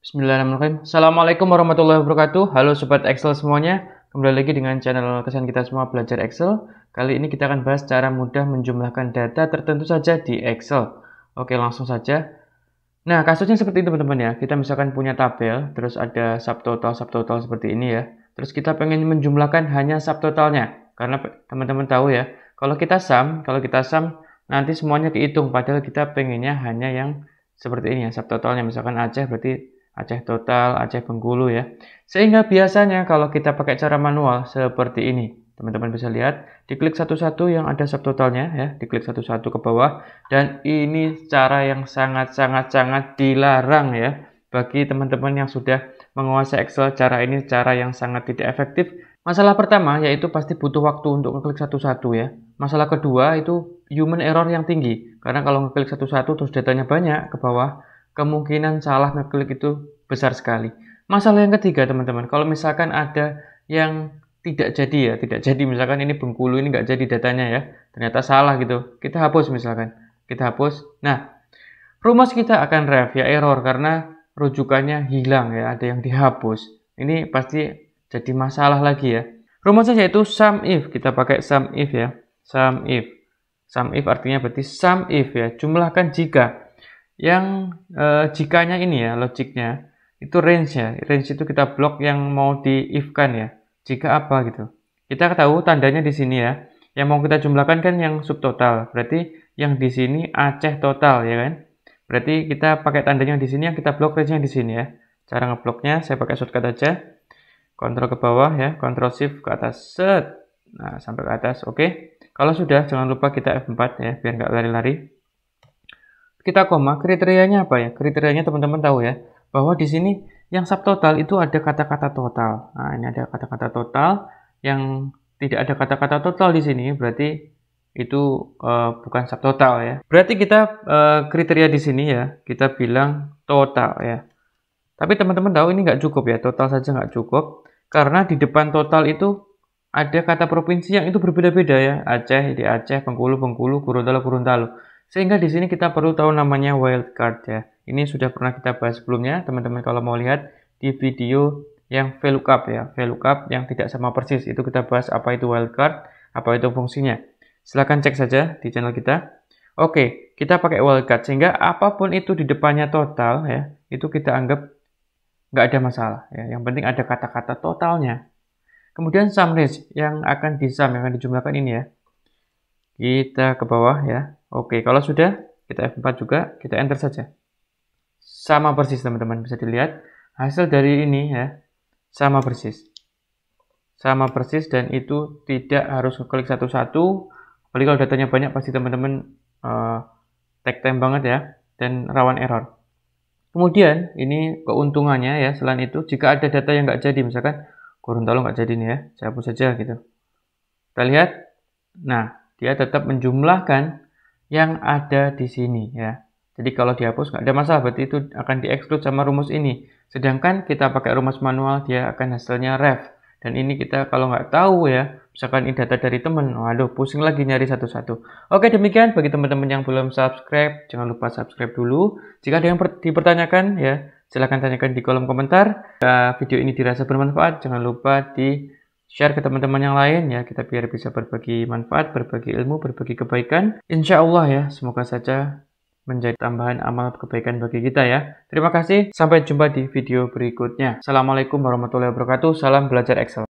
Bismillahirrahmanirrahim. Assalamualaikum warahmatullahi wabarakatuh. Halo Sobat Excel semuanya. Kembali lagi dengan channel kesayangan kita semua belajar Excel. Kali ini kita akan bahas cara mudah menjumlahkan data tertentu saja di Excel. Oke, langsung saja. Nah, kasusnya seperti itu teman-teman ya. Kita misalkan punya tabel, terus ada subtotal seperti ini ya. Terus kita pengen menjumlahkan hanya subtotalnya. Karena teman-teman tahu ya, kalau kita sum nanti semuanya dihitung. Padahal kita pengennya hanya yang seperti ini ya, subtotalnya. Misalkan Aceh berarti Aceh total, Aceh Bengkulu ya. Sehingga biasanya kalau kita pakai cara manual seperti ini, teman-teman bisa lihat, diklik satu-satu yang ada subtotalnya ya, diklik satu-satu ke bawah. Dan ini cara yang sangat dilarang ya bagi teman-teman yang sudah menguasai Excel. Cara ini cara yang sangat tidak efektif. Masalah pertama yaitu pasti butuh waktu untuk ngeklik satu-satu ya. Masalah kedua itu human error yang tinggi. Karena kalau ngeklik satu-satu terus datanya banyak ke bawah, kemungkinan salah ngeklik itu besar sekali. Masalah yang ketiga teman-teman, kalau misalkan ada yang tidak jadi misalkan ini Bengkulu ini nggak jadi datanya ya, ternyata salah gitu, kita hapus misalkan, kita hapus. Nah, rumus kita akan ref ya error karena rujukannya hilang ya, ada yang dihapus. Ini pasti jadi masalah lagi ya. Rumusnya yaitu sum if, kita pakai sum if ya, sum if. Sum if artinya berarti sum if ya, jumlahkan jika. Yang jikanya ini ya, logiknya itu range ya. Range itu kita blok yang mau di if kan ya. Jika apa gitu. Kita tahu tandanya di sini ya. Yang mau kita jumlahkan kan yang subtotal. Berarti yang di sini Aceh total ya kan. Berarti kita pakai tandanya di sini, yang kita blok range yang di sini ya. Cara ngebloknya saya pakai shortcut aja. Kontrol ke bawah ya, Kontrol Shift ke atas set. Nah, sampai ke atas. Oke. Kalau sudah jangan lupa kita F4 ya biar nggak lari-lari. Kita koma, kriterianya apa ya? Kriterianya teman-teman tahu ya, bahwa di sini yang subtotal itu ada kata-kata total. Nah, ini ada kata-kata total, yang tidak ada kata-kata total di sini, berarti itu bukan subtotal ya. Berarti kita kriteria di sini ya, kita bilang total ya. Tapi teman-teman tahu ini nggak cukup ya, total saja nggak cukup, karena di depan total itu ada kata provinsi yang itu berbeda-beda ya. Aceh, di Aceh, Bengkulu, Gorontalo. Sehingga di sini kita perlu tahu namanya wildcard ya. Ini sudah pernah kita bahas sebelumnya, teman-teman kalau mau lihat di video yang VLOOKUP ya. VLOOKUP yang tidak sama persis, itu kita bahas apa itu wildcard, apa itu fungsinya. Silahkan cek saja di channel kita. Oke, kita pakai wildcard sehingga apapun itu di depannya total ya, itu kita anggap nggak ada masalah ya. Yang penting ada kata-kata totalnya. Kemudian sum range yang akan disum, yang akan dijumlahkan ini ya. Kita ke bawah ya. Oke, kalau sudah kita F4 juga, kita enter saja. Sama persis teman-teman, bisa dilihat hasil dari ini ya. Sama persis. Sama persis dan itu tidak harus klik satu-satu. Apalagi kalau datanya banyak pasti teman-teman take time banget ya dan rawan error. Kemudian ini keuntungannya ya, selain itu jika ada data yang nggak jadi, misalkan Gorontalo nggak jadi nih ya, saya hapus saja gitu. Kita lihat, nah dia tetap menjumlahkan yang ada di sini ya. Jadi kalau dihapus nggak ada masalah, berarti itu akan di-exclude sama rumus ini. Sedangkan kita pakai rumus manual, dia akan hasilnya ref. Dan ini kita kalau nggak tahu ya, misalkan ini data dari teman, waduh pusing lagi nyari satu-satu. Oke, demikian bagi teman-teman yang belum subscribe, jangan lupa subscribe dulu. Jika ada yang dipertanyakan ya, silahkan tanyakan di kolom komentar. Jika video ini dirasa bermanfaat, jangan lupa di share ke teman-teman yang lain ya, kita biar bisa berbagi manfaat, berbagi ilmu, berbagi kebaikan. Insya Allah ya, semoga saja menjadi tambahan amal kebaikan bagi kita ya. Terima kasih, sampai jumpa di video berikutnya. Assalamualaikum warahmatullahi wabarakatuh, salam belajar Excel.